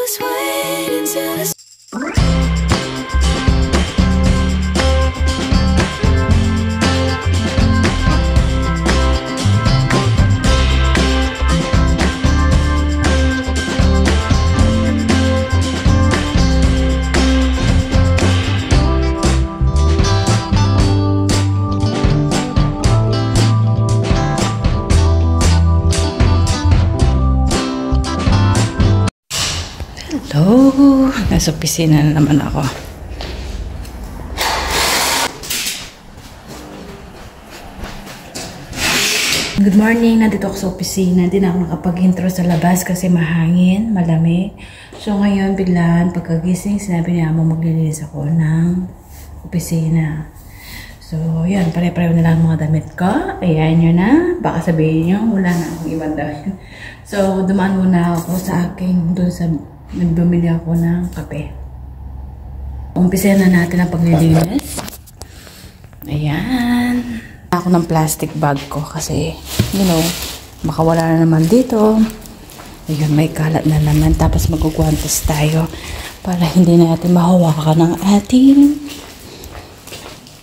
just wait until the Hello! Nasa opisina na naman ako. Good morning! Nandito ako sa opisina. Hindi na ako nakapag-intro sa labas kasi mahangin, malamig. So ngayon, biglaan, pagkagising, sinabi niya mo maglilinis ako ng opisina. So, yan. Pare-pareho na lang mga damit ko. Ayan nyo na. Baka sabihin nyo, wala na akong ibang damit. So, dumaan muna ako sa aking, doon sa nagbumili ako ng kape. Umpisahan na natin ang paglilinis. Ayan. Ako ng plastic bag ko kasi, you know, makawala na naman dito. Ayun, may kalat na naman. Tapos magugwantes tayo para hindi natin mahawakan ng ating.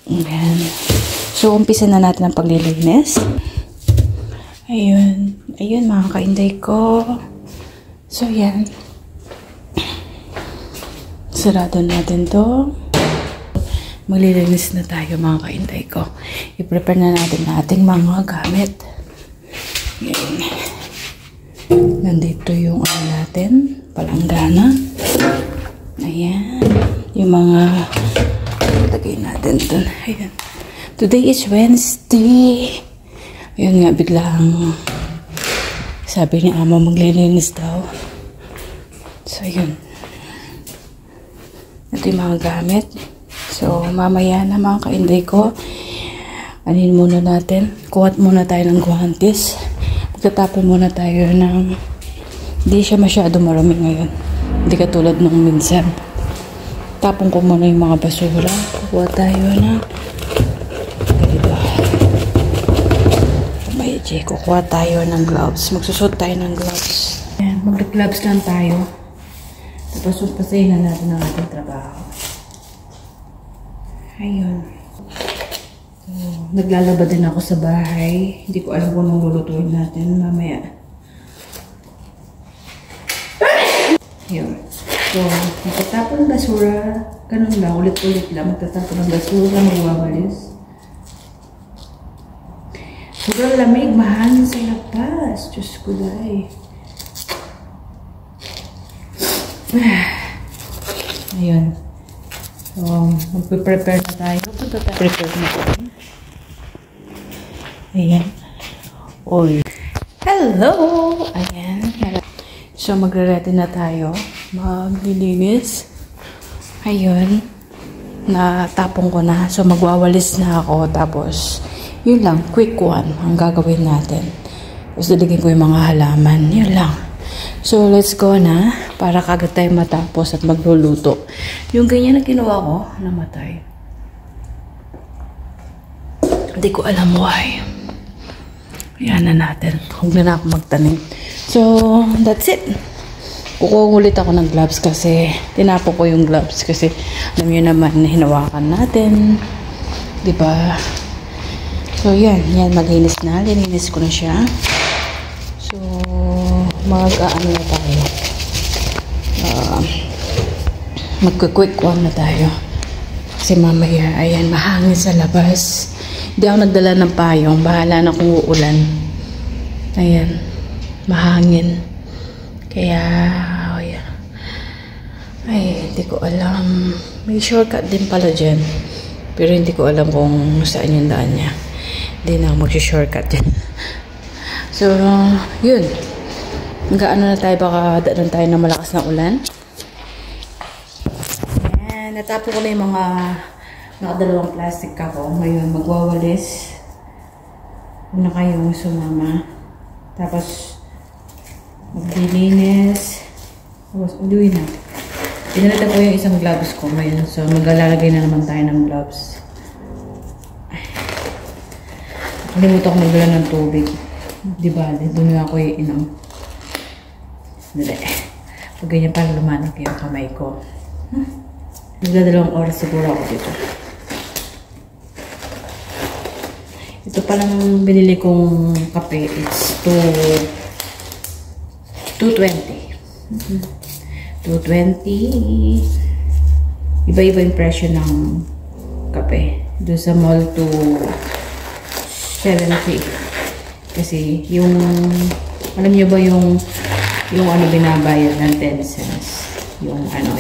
Ayan. So, umpisa na natin ang paglilinis. Ayun. Ayun, mga kainday ko. So, yan. Sarado natin to. Maglilinis na tayo mga kaintay ko. I-prepare na natin ating mga gamit. Yan. Nandito yung ano natin. Palanggana. Ayan. Yung mga lagay natin dun. Ayan. Today is Wednesday. Ayun nga, biglang sabi ni Amo maglilinis daw. So, yun. Ito yung mga gamit. So, mamaya na mga kainday ko. Anin muna natin. Kuhat muna tayo ng guwantes. Magtatapon muna tayo ng... Hindi siya masyado marami ngayon. Hindi katulad nung minsan. Tapon ko muna yung mga basura. Kuha tayo ng... Diba? Kukuha tayo ng gloves. Magsusot tayo ng gloves. Ayan, mag-gloves lang tayo. Tapos umpasayin na natin ang ating trabaho. Ayun. So, naglalaba din ako sa bahay. Hindi ko alam kung anong lulutuin natin mamaya. Ayun. So, magtatapon ng basura. Ganun lang, ulit-ulit lang. Magtatapon ng basura, magwawalis. Sobrang lamig, mahangin sa labas. Diyos ko dahil. Ayun. So, magpe-prepare na tayo. Prepare na tayo. Ayan. Oy. Hello! Ayan. So, magre-ready na tayo. Maglilinis. Ayun. Natapong ko na. So, magwawalis na ako. Tapos, yun lang. Quick one ang gagawin natin. Tapos, daligin ko yung mga halaman. Yun lang. So, let's go na para kagad tayo matapos at magluluto. Yung ganyan na ginawa ko, namatay. Hindi ko alam why. Ayan na natin. Huwag na ako magtanim. So, that's it. Kukuha ulit ako ng gloves kasi tinapo ko yung gloves kasi alam nyo naman hinawakan natin. Diba? So, yan. Yan, maglinis na. Lininis ko na siya. So, mag-ano na tayo. Magka-quick one na tayo. Kasi mamaya, ayan, mahangin sa labas. Hindi ako nagdala ng payong. Bahala na kung uulan. Ayan, mahangin. Kaya, oh yeah. Ay, hindi ko alam. May shortcut din pala dyan. Pero hindi ko alam kung saan yung daan niya. Hindi na ako mag-shortcut dyan. So, yun. Hanggang ano na tayo, baka daanan tayo ng malakas na ulan. Ayan, natapo ko na yung mga nakadalawang plastic ako. Ngayon, magwawalis. Una kayong sumama. Tapos, maglilinis. Tapos, uliwin na. Pinalitan ko yung isang gloves ko ngayon. So, maglalagay na naman tayo ng gloves. Kalimutan ko magdala ng tubig. Di ba? Doon nga ako iinom. Dali. So, ganyan para lumanag yung kamay ko. Magdadalawang oras siguro ako dito. Ito palang binili kong kape. It's 220. 220. Iba-iba yung presyo ng kape. Doon sa mall 270. Kasi yung, alam niyo ba yung ano binabayad ng 10 cents? Yung ano.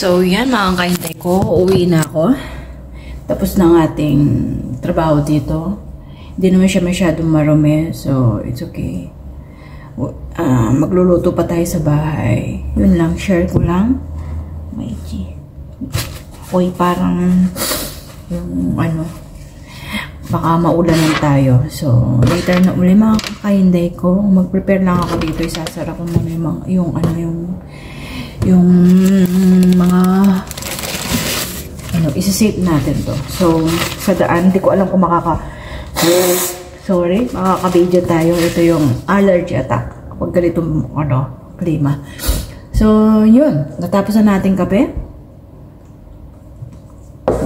So, yan mga kaintay ko. Uwi na ako. Tapos na ang ating trabaho dito. Hindi naman siya masyadong marumi. So, it's okay. Magluluto pa tayo sa bahay. Yun lang. Share ko lang. Maigi. Uy, parang yung ano, baka maulanan tayo. So, later na uli mga kaintay ko. Mag-prepare lang ako dito. Isasara ko muna yung mga ano, isa-save natin to. So, sa daan, hindi ko alam kung makaka-video tayo. Ito yung allergy attack kapag ganitong ano, klima. So, yun. Natapos na natin kape.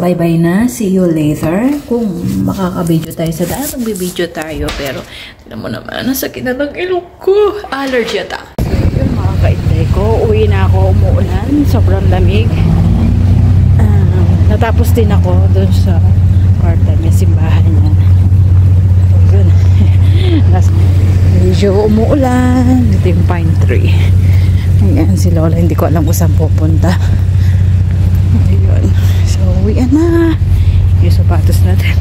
Bye-bye na. See you later. Kung makaka-video tayo sa daan, mag-video tayo. Pero, tinan mo naman, nasakit na ng ilong ko. Allergy attack. Yun mga kaintay ko, uwi na ako, umuulan, sobrang lamig. Natapos din ako doon sa kwarta, may simbahan yan. Yun. Medyo umuulan, ito yung pine tree. Ayan si Lola, hindi ko alam kung saan pupunta. Ayun. So uwi na yung sapatos natin.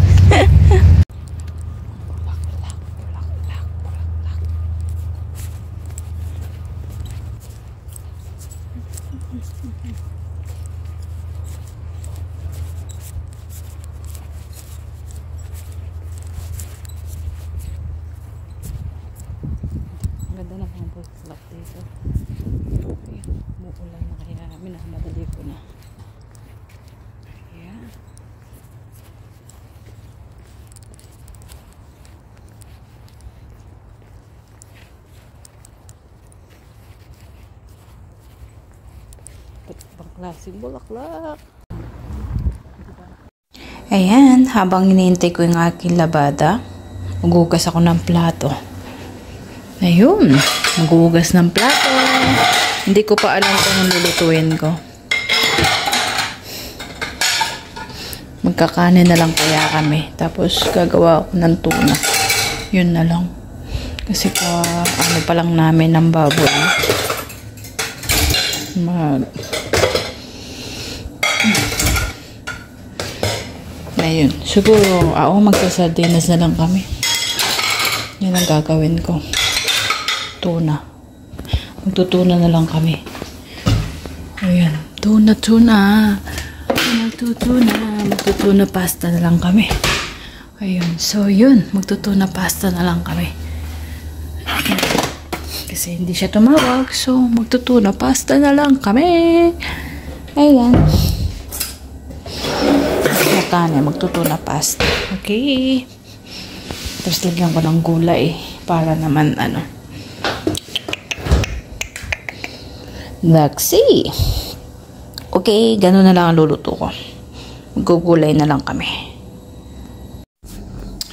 Ganda na pang bulaklak dito. Ayan, umuulan na kaya minamadali ko na. Ayan. Ibang klaseng bulaklak. Ayan, habang hinihintay ko yung aking labada, maghugas ako ng plato. Ayun, maghugas ng plato. Hindi ko pa alam kung anong lulutuin ko. Magkakanin na lang kaya kami. Tapos gagawa ako ng tuna. Yun na lang. Kasi ano pa lang namin ng baboy. Ayun. Siguro, magsasardinas na lang kami. Yan ang gagawin ko. Tuna. Magtutuna na lang kami. Ayan. Tuna. Magtutuna pasta na lang kami. Ayun. So, yun. Magtutuna pasta na lang kami. Kasi hindi siya tumawag. So, magtutuna pasta na lang kami. Ayan. Magtutuna pasta. Okay. Tapos lagyan ko ng gulay. Para naman, let's see. Okay, ganun na lang ang luluto ko. Magugulay na lang kami.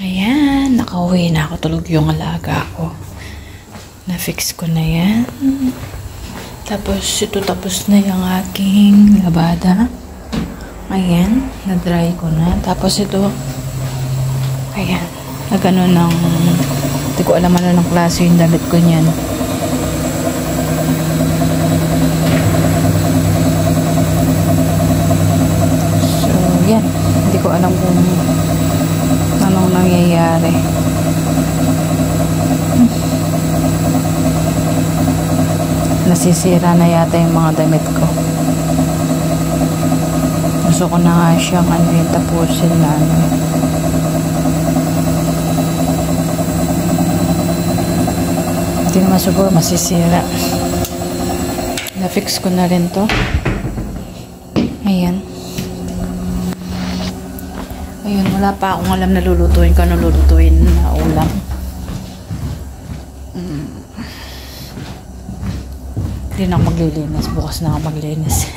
Ayan, nakauwi na ako. Tulog yung alaga ko. Na-fix ko na yan. Tapos, tapos na yung aking labada. Ayan, na-dry ko na. Tapos ito, ayan, nagano ng, hindi ko alam ano ng klase yung damit ko niyan. So, yan. Hindi ko alam kung anong nangyayari. Nasisira na yata yung mga damit ko. Gusto ko na nga siyang tapusin na hindi naman siguro masisira. Na-fix ko na rin to. Ayan. Ayun, wala pa akong alam na lulutuin ko. Ano lulutuin na ulam. Hindi na ako maglilinis. Bukas na ako maglinis.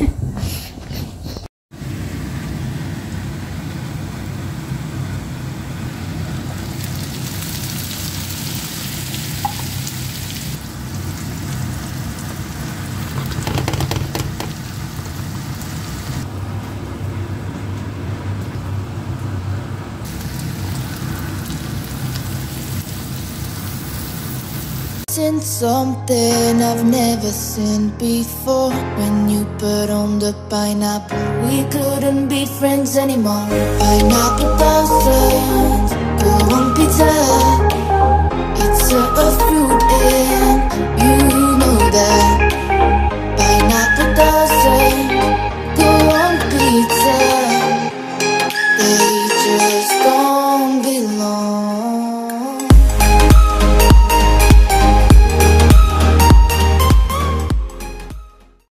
Seen something I've never seen before. When you put on the pineapple, we couldn't be friends anymore. Pineapple blossoms, go on pizza.